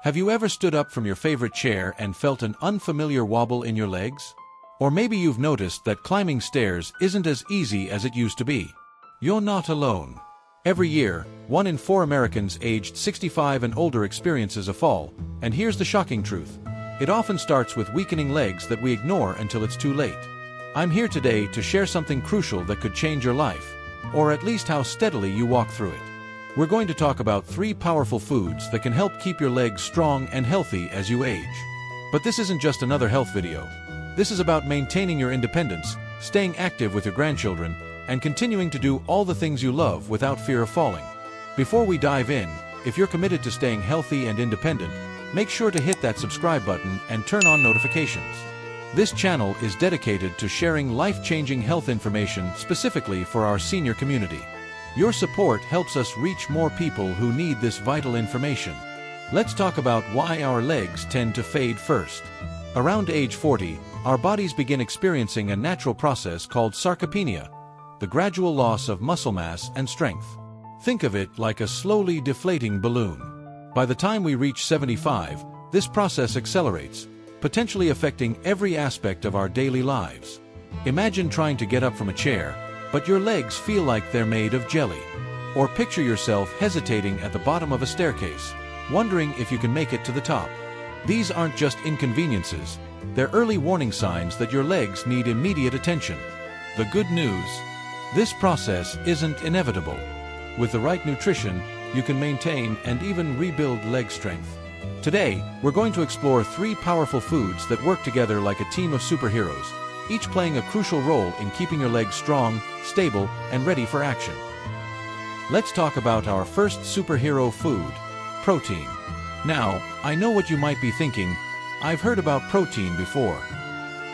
Have you ever stood up from your favorite chair and felt an unfamiliar wobble in your legs? Or maybe you've noticed that climbing stairs isn't as easy as it used to be. You're not alone. Every year, 1 in 4 Americans aged 65 and older experiences a fall, and here's the shocking truth. It often starts with weakening legs that we ignore until it's too late. I'm here today to share something crucial that could change your life, or at least how steadily you walk through it. We're going to talk about 3 powerful foods that can help keep your legs strong and healthy as you age. But this isn't just another health video. This is about maintaining your independence, staying active with your grandchildren, and continuing to do all the things you love without fear of falling. Before we dive in, if you're committed to staying healthy and independent, make sure to hit that subscribe button and turn on notifications. This channel is dedicated to sharing life-changing health information specifically for our senior community. Your support helps us reach more people who need this vital information. Let's talk about why our legs tend to fade first. Around age 40, our bodies begin experiencing a natural process called sarcopenia, the gradual loss of muscle mass and strength. Think of it like a slowly deflating balloon. By the time we reach 75, this process accelerates, potentially affecting every aspect of our daily lives. Imagine trying to get up from a chair, but your legs feel like they're made of jelly. Or picture yourself hesitating at the bottom of a staircase, wondering if you can make it to the top. These aren't just inconveniences, they're early warning signs that your legs need immediate attention. The good news: this process isn't inevitable. With the right nutrition, you can maintain and even rebuild leg strength. Today, we're going to explore 3 powerful foods that work together like a team of superheroes, each playing a crucial role in keeping your legs strong, stable, and ready for action. Let's talk about our first superhero food, protein. Now, I know what you might be thinking. I've heard about protein before.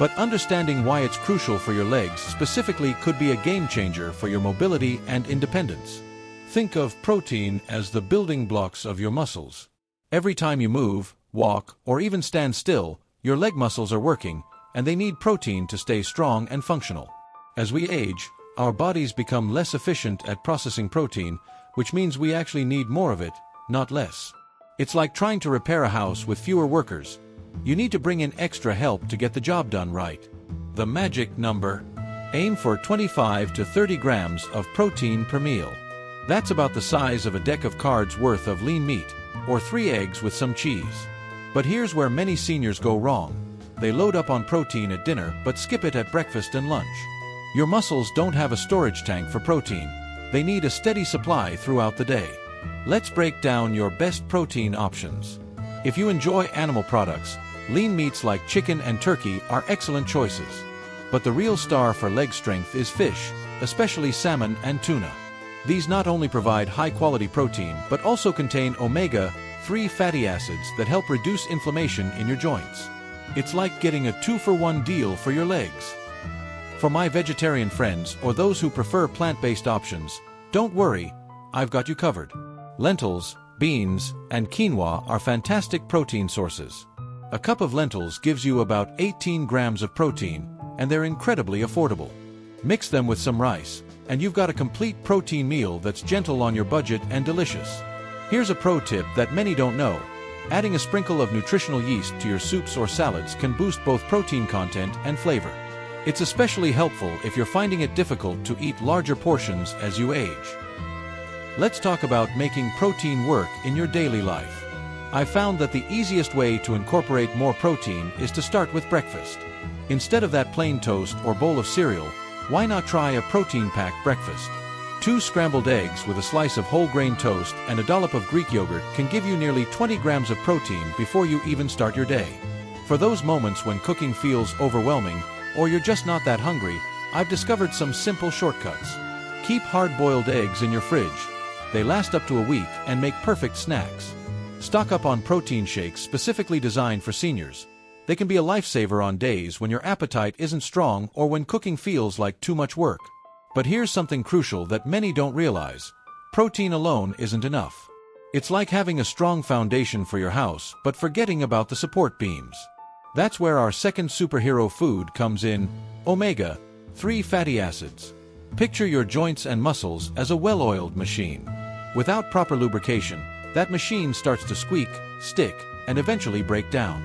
But understanding why it's crucial for your legs specifically could be a game changer for your mobility and independence. Think of protein as the building blocks of your muscles. Every time you move, walk, or even stand still, your leg muscles are working, and they need protein to stay strong and functional. As we age, our bodies become less efficient at processing protein, which means we actually need more of it, not less. It's like trying to repair a house with fewer workers. You need to bring in extra help to get the job done right. The magic number: aim for 25 to 30 grams of protein per meal. That's about the size of a deck of cards worth of lean meat, or 3 eggs with some cheese. But here's where many seniors go wrong. They load up on protein at dinner but skip it at breakfast and lunch. Your muscles don't have a storage tank for protein. They need a steady supply throughout the day. Let's break down your best protein options. If you enjoy animal products, lean meats like chicken and turkey are excellent choices. But the real star for leg strength is fish, especially salmon and tuna. These not only provide high-quality protein but also contain omega-3 fatty acids that help reduce inflammation in your joints. It's like getting a 2-for-1 deal for your legs. For my vegetarian friends or those who prefer plant-based options, don't worry, I've got you covered. Lentils, beans, and quinoa are fantastic protein sources. A cup of lentils gives you about 18 grams of protein, and they're incredibly affordable. Mix them with some rice, and you've got a complete protein meal that's gentle on your budget and delicious. Here's a pro tip that many don't know. Adding a sprinkle of nutritional yeast to your soups or salads can boost both protein content and flavor. It's especially helpful if you're finding it difficult to eat larger portions as you age. Let's talk about making protein work in your daily life. I've found that the easiest way to incorporate more protein is to start with breakfast. Instead of that plain toast or bowl of cereal, why not try a protein-packed breakfast? 2 scrambled eggs with a slice of whole grain toast and a dollop of Greek yogurt can give you nearly 20 grams of protein before you even start your day. For those moments when cooking feels overwhelming, or you're just not that hungry, I've discovered some simple shortcuts. Keep hard-boiled eggs in your fridge. They last up to a week and make perfect snacks. Stock up on protein shakes specifically designed for seniors. They can be a lifesaver on days when your appetite isn't strong or when cooking feels like too much work. But here's something crucial that many don't realize. Protein alone isn't enough. It's like having a strong foundation for your house, but forgetting about the support beams. That's where our second superhero food comes in: omega-3 fatty acids. Picture your joints and muscles as a well-oiled machine. Without proper lubrication, that machine starts to squeak, stick, and eventually break down.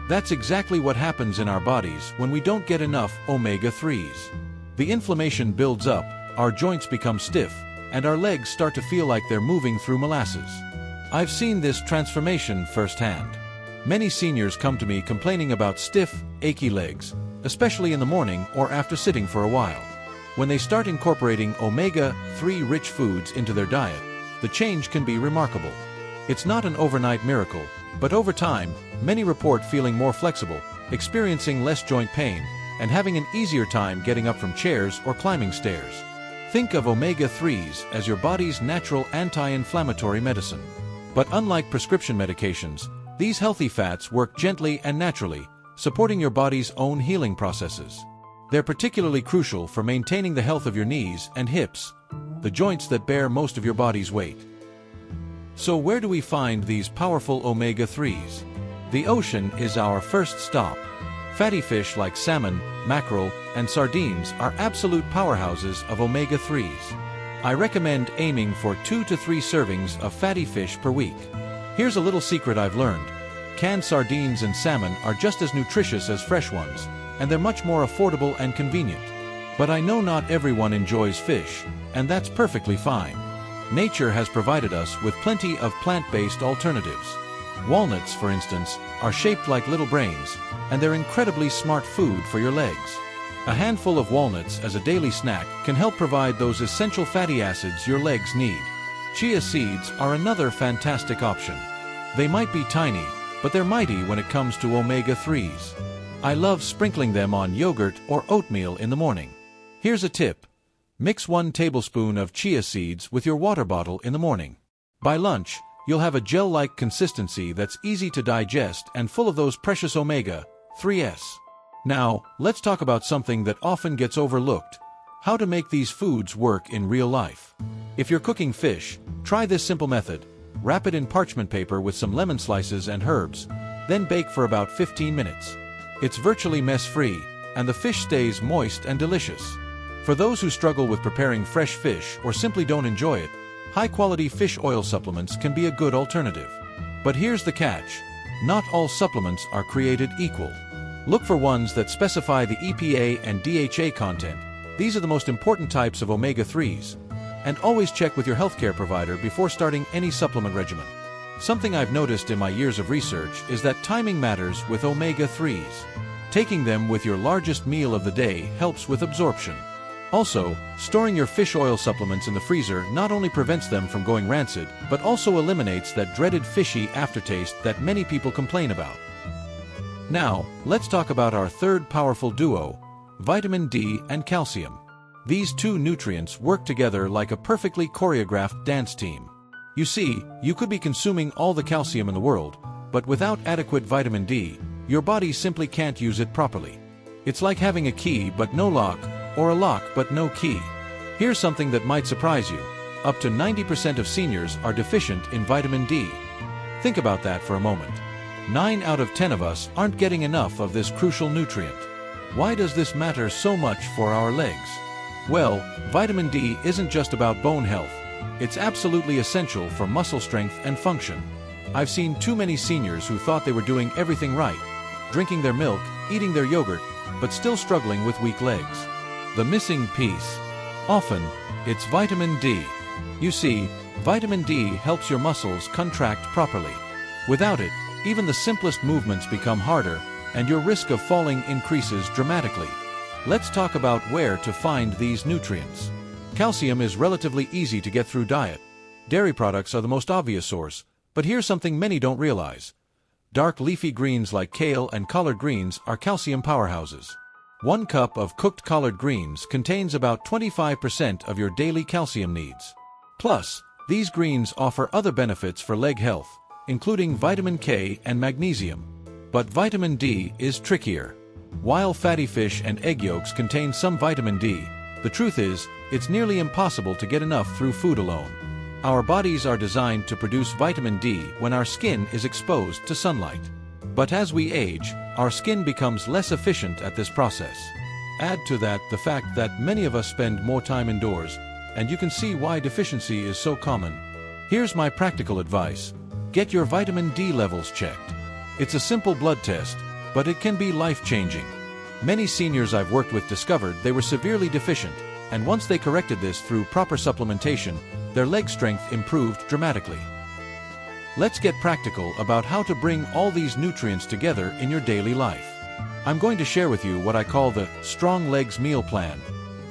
That's exactly what happens in our bodies when we don't get enough omega-3s. The inflammation builds up, our joints become stiff, and our legs start to feel like they're moving through molasses. I've seen this transformation firsthand. Many seniors come to me complaining about stiff, achy legs, especially in the morning or after sitting for a while. When they start incorporating omega-3 rich foods into their diet, the change can be remarkable. It's not an overnight miracle, but over time, many report feeling more flexible, experiencing less joint pain, and having an easier time getting up from chairs or climbing stairs. Think of omega-3s as your body's natural anti-inflammatory medicine. But unlike prescription medications, these healthy fats work gently and naturally, supporting your body's own healing processes. They're particularly crucial for maintaining the health of your knees and hips, the joints that bear most of your body's weight. So where do we find these powerful omega-3s? The ocean is our first stop. Fatty fish like salmon, mackerel, and sardines are absolute powerhouses of omega-3s. I recommend aiming for 2 to 3 servings of fatty fish per week. Here's a little secret I've learned. Canned sardines and salmon are just as nutritious as fresh ones, and they're much more affordable and convenient. But I know not everyone enjoys fish, and that's perfectly fine. Nature has provided us with plenty of plant-based alternatives. Walnuts, for instance, are shaped like little brains, and they're incredibly smart food for your legs. A handful of walnuts as a daily snack can help provide those essential fatty acids your legs need. Chia seeds are another fantastic option. They might be tiny, but they're mighty when it comes to omega-3s. I love sprinkling them on yogurt or oatmeal in the morning. Here's a tip. Mix 1 tablespoon of chia seeds with your water bottle in the morning. By lunch, you'll have a gel-like consistency that's easy to digest and full of those precious omega-3s. Now, let's talk about something that often gets overlooked: how to make these foods work in real life. If you're cooking fish, try this simple method. Wrap it in parchment paper with some lemon slices and herbs, then bake for about 15 minutes. It's virtually mess-free, and the fish stays moist and delicious. For those who struggle with preparing fresh fish or simply don't enjoy it, high-quality fish oil supplements can be a good alternative. But here's the catch. Not all supplements are created equal. Look for ones that specify the EPA and DHA content. These are the most important types of omega-3s. And always check with your healthcare provider before starting any supplement regimen. Something I've noticed in my years of research is that timing matters with omega-3s. Taking them with your largest meal of the day helps with absorption. Also, storing your fish oil supplements in the freezer not only prevents them from going rancid, but also eliminates that dreaded fishy aftertaste that many people complain about. Now, let's talk about our third powerful duo, vitamin D and calcium. These two nutrients work together like a perfectly choreographed dance team. You see, you could be consuming all the calcium in the world, but without adequate vitamin D, your body simply can't use it properly. It's like having a key but no lock, or a lock but no key. Here's something that might surprise you. Up to 90% of seniors are deficient in vitamin D. Think about that for a moment. 9 out of 10 of us aren't getting enough of this crucial nutrient. Why does this matter so much for our legs? Well, vitamin D isn't just about bone health. It's absolutely essential for muscle strength and function. I've seen too many seniors who thought they were doing everything right, drinking their milk, eating their yogurt, but still struggling with weak legs. The missing piece. Often, it's vitamin D. You see, vitamin D helps your muscles contract properly. Without it, even the simplest movements become harder, and your risk of falling increases dramatically. Let's talk about where to find these nutrients. Calcium is relatively easy to get through diet. Dairy products are the most obvious source, but here's something many don't realize. Dark leafy greens like kale and collard greens are calcium powerhouses. 1 cup of cooked collard greens contains about 25% of your daily calcium needs. Plus, these greens offer other benefits for leg health, including vitamin K and magnesium. But vitamin D is trickier. While fatty fish and egg yolks contain some vitamin D, the truth is, it's nearly impossible to get enough through food alone. Our bodies are designed to produce vitamin D when our skin is exposed to sunlight. But as we age, our skin becomes less efficient at this process. Add to that the fact that many of us spend more time indoors, and you can see why deficiency is so common. Here's my practical advice. Get your vitamin D levels checked. It's a simple blood test, but it can be life-changing. Many seniors I've worked with discovered they were severely deficient, and once they corrected this through proper supplementation, their leg strength improved dramatically. Let's get practical about how to bring all these nutrients together in your daily life. I'm going to share with you what I call the Strong Legs Meal Plan.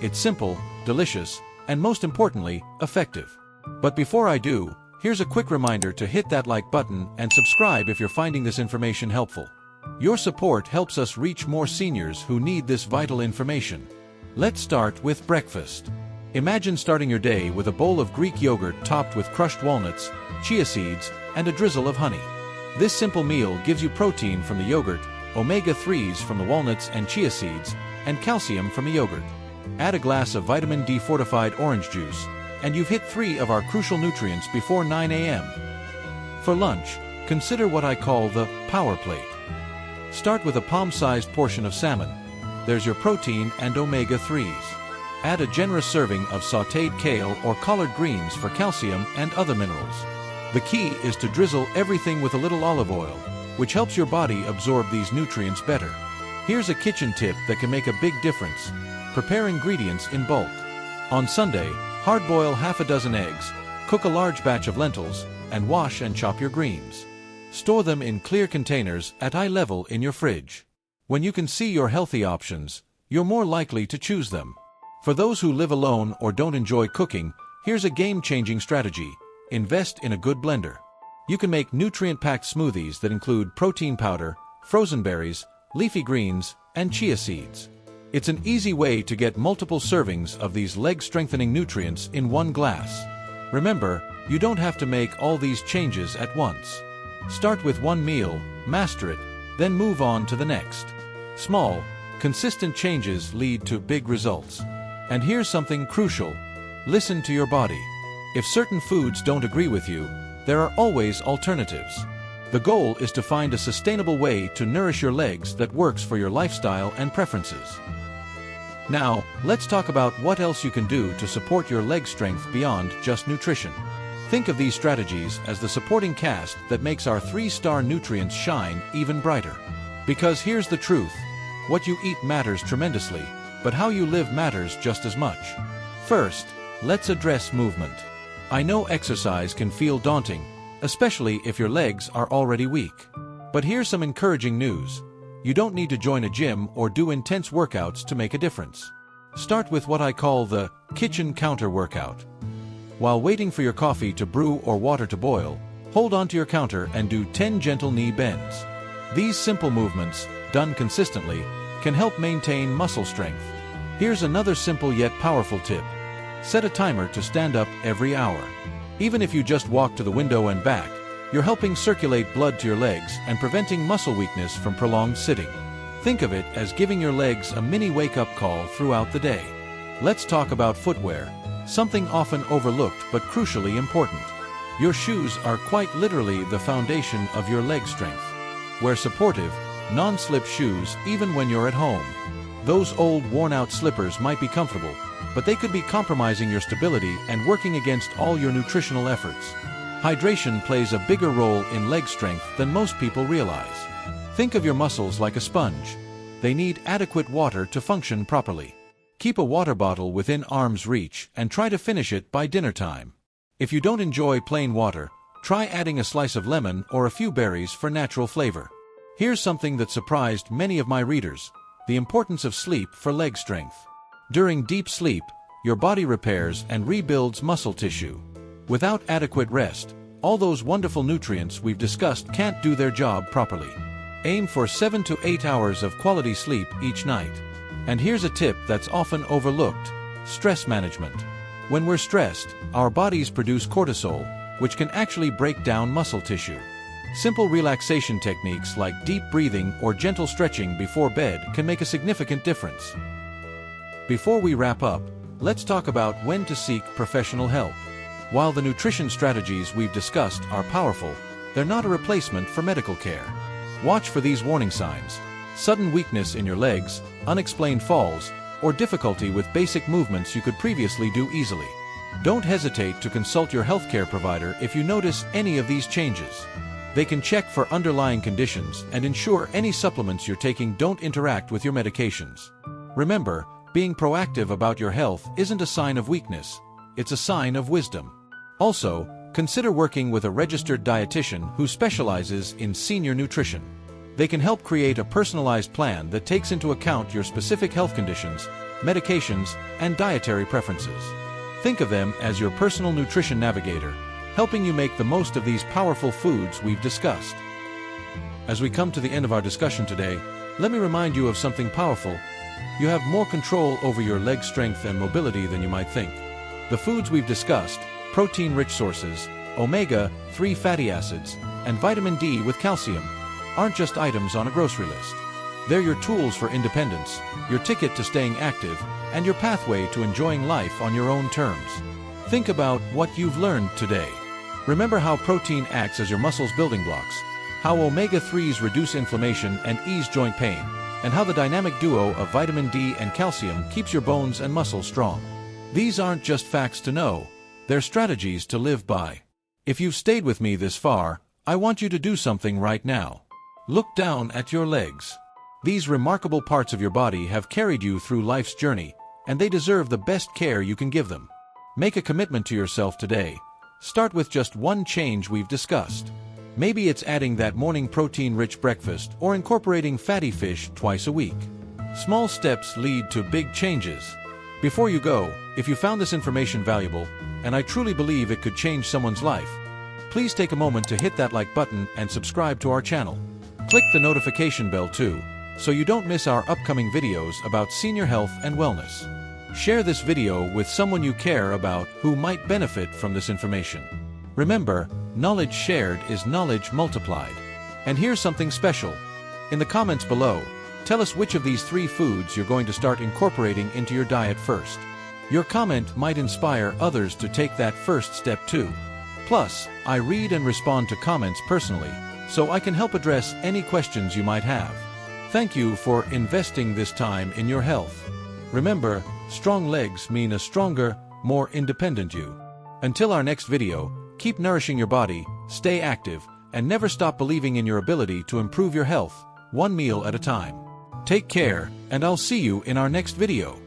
It's simple, delicious, and most importantly, effective. But before I do, here's a quick reminder to hit that like button and subscribe if you're finding this information helpful. Your support helps us reach more seniors who need this vital information. Let's start with breakfast. Imagine starting your day with a bowl of Greek yogurt topped with crushed walnuts, chia seeds, and a drizzle of honey. This simple meal gives you protein from the yogurt, omega-3s from the walnuts and chia seeds, and calcium from the yogurt. Add a glass of vitamin D fortified orange juice, and you've hit 3 of our crucial nutrients before 9 a.m. For lunch, consider what I call the power plate. Start with a palm-sized portion of salmon. There's your protein and omega-3s. Add a generous serving of sautéed kale or collard greens for calcium and other minerals. The key is to drizzle everything with a little olive oil, which helps your body absorb these nutrients better. Here's a kitchen tip that can make a big difference. Prepare ingredients in bulk. On Sunday, hard-boil half a dozen eggs, cook a large batch of lentils, and wash and chop your greens. Store them in clear containers at eye level in your fridge. When you can see your healthy options, you're more likely to choose them. For those who live alone or don't enjoy cooking, here's a game-changing strategy. Invest in a good blender. You can make nutrient-packed smoothies that include protein powder, frozen berries, leafy greens, and chia seeds. It's an easy way to get multiple servings of these leg-strengthening nutrients in one glass. Remember, you don't have to make all these changes at once. Start with one meal, master it, then move on to the next. Small, consistent changes lead to big results. And here's something crucial. Listen to your body. If certain foods don't agree with you, there are always alternatives. The goal is to find a sustainable way to nourish your legs that works for your lifestyle and preferences. Now, let's talk about what else you can do to support your leg strength beyond just nutrition. Think of these strategies as the supporting cast that makes our 3-star nutrients shine even brighter. Because here's the truth. What you eat matters tremendously, but how you live matters just as much. First, let's address movement. I know exercise can feel daunting, especially if your legs are already weak. But here's some encouraging news. You don't need to join a gym or do intense workouts to make a difference. Start with what I call the kitchen counter workout. While waiting for your coffee to brew or water to boil, hold onto your counter and do 10 gentle knee bends. These simple movements, done consistently, can help maintain muscle strength. Here's another simple yet powerful tip. Set a timer to stand up every hour. Even if you just walk to the window and back, you're helping circulate blood to your legs and preventing muscle weakness from prolonged sitting. Think of it as giving your legs a mini wake-up call throughout the day. Let's talk about footwear, something often overlooked but crucially important. Your shoes are quite literally the foundation of your leg strength. Wear supportive, non-slip shoes even when you're at home. Those old worn-out slippers might be comfortable, but they could be compromising your stability and working against all your nutritional efforts. Hydration plays a bigger role in leg strength than most people realize. Think of your muscles like a sponge. They need adequate water to function properly. Keep a water bottle within arm's reach and try to finish it by dinner time. If you don't enjoy plain water, try adding a slice of lemon or a few berries for natural flavor. Here's something that surprised many of my readers: the importance of sleep for leg strength. During deep sleep, your body repairs and rebuilds muscle tissue. Without adequate rest, all those wonderful nutrients we've discussed can't do their job properly. Aim for 7 to 8 hours of quality sleep each night. And here's a tip that's often overlooked: stress management. When we're stressed, our bodies produce cortisol, which can actually break down muscle tissue. Simple relaxation techniques like deep breathing or gentle stretching before bed can make a significant difference. Before we wrap up, let's talk about when to seek professional help. While the nutrition strategies we've discussed are powerful, they're not a replacement for medical care. Watch for these warning signs: sudden weakness in your legs, unexplained falls, or difficulty with basic movements you could previously do easily. Don't hesitate to consult your healthcare provider if you notice any of these changes. They can check for underlying conditions and ensure any supplements you're taking don't interact with your medications. Remember, being proactive about your health isn't a sign of weakness, it's a sign of wisdom. Also, consider working with a registered dietitian who specializes in senior nutrition. They can help create a personalized plan that takes into account your specific health conditions, medications, and dietary preferences. Think of them as your personal nutrition navigator, helping you make the most of these powerful foods we've discussed. As we come to the end of our discussion today, let me remind you of something powerful. You have more control over your leg strength and mobility than you might think. The foods we've discussed, protein-rich sources, omega-3 fatty acids, and vitamin D with calcium, aren't just items on a grocery list. They're your tools for independence, your ticket to staying active, and your pathway to enjoying life on your own terms. Think about what you've learned today. Remember how protein acts as your muscles' building blocks, how omega-3s reduce inflammation and ease joint pain, and how the dynamic duo of vitamin D and calcium keeps your bones and muscles strong. These aren't just facts to know, they're strategies to live by. If you've stayed with me this far, I want you to do something right now. Look down at your legs. These remarkable parts of your body have carried you through life's journey, and they deserve the best care you can give them. Make a commitment to yourself today. Start with just one change we've discussed. Maybe it's adding that morning protein-rich breakfast or incorporating fatty fish twice a week. Small steps lead to big changes. Before you go, if you found this information valuable, and I truly believe it could change someone's life, please take a moment to hit that like button and subscribe to our channel. Click the notification bell too, so you don't miss our upcoming videos about senior health and wellness. Share this video with someone you care about who might benefit from this information. Remember, knowledge shared is knowledge multiplied. And here's something special. In the comments below, tell us which of these 3 foods you're going to start incorporating into your diet first. Your comment might inspire others to take that first step too. Plus, I read and respond to comments personally, so I can help address any questions you might have. Thank you for investing this time in your health. Remember, strong legs mean a stronger, more independent you. Until our next video, keep nourishing your body, stay active, and never stop believing in your ability to improve your health, one meal at a time. Take care, and I'll see you in our next video.